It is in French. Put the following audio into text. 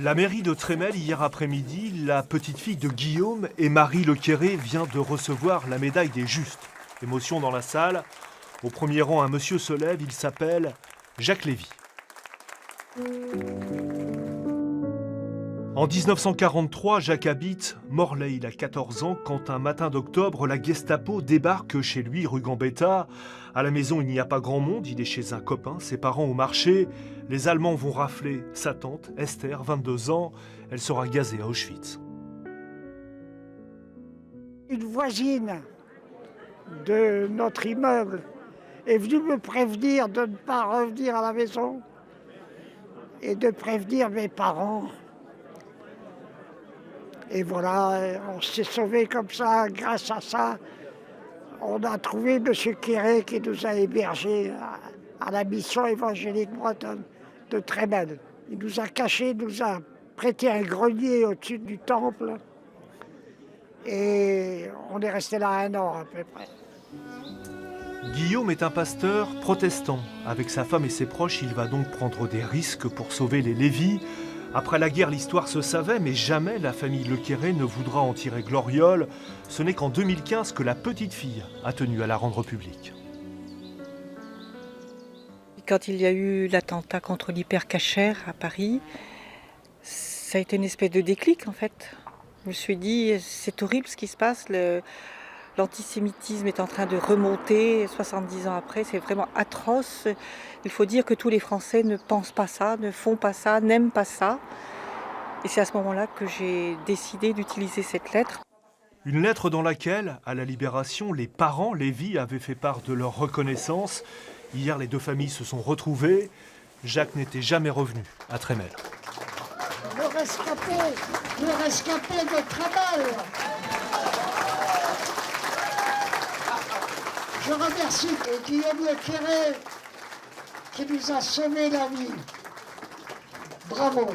La mairie de Trémel, hier après-midi, la petite fille de Guillaume et Marie Lequéré vient de recevoir la médaille des Justes. Émotion dans la salle. Au premier rang, un monsieur se lève, il s'appelle Jacques Lévy. En 1943, Jacques habite Morlaix. Il a 14 ans quand un matin d'octobre, la Gestapo débarque chez lui, rue Gambetta. À la maison, il n'y a pas grand monde, il est chez un copain, ses parents au marché. Les Allemands vont rafler sa tante, Esther, 22 ans. Elle sera gazée à Auschwitz. Une voisine de notre immeuble est venue me prévenir de ne pas revenir à la maison et de prévenir mes parents. Et voilà, on s'est sauvés comme ça. Grâce à ça, on a trouvé M. Quéré qui nous a hébergés à la mission évangélique bretonne de Trémel. Il nous a cachés, il nous a prêté un grenier au-dessus du temple. Et on est resté là 1 an à peu près. Guillaume est un pasteur protestant. Avec sa femme et ses proches, il va donc prendre des risques pour sauver les Lévy. Après la guerre, l'histoire se savait, mais jamais la famille Lequéré ne voudra en tirer gloriole. Ce n'est qu'en 2015 que la petite fille a tenu à la rendre publique. Quand il y a eu l'attentat contre l'hypercachère à Paris, ça a été une espèce de déclic en fait. Je me suis dit, c'est horrible ce qui se passe, l'antisémitisme est en train de remonter 70 ans après, c'est vraiment atroce. Il faut dire que tous les Français ne pensent pas ça, ne font pas ça, n'aiment pas ça. Et c'est à ce moment-là que j'ai décidé d'utiliser cette lettre. Une lettre dans laquelle, à la Libération, les parents Lévy avaient fait part de leur reconnaissance. Hier, les deux familles se sont retrouvées. Jacques n'était jamais revenu à Trémel. Le rescapé de Trémel. Je remercie Guillaume Lequéré qui nous a sauvé la vie. Bravo.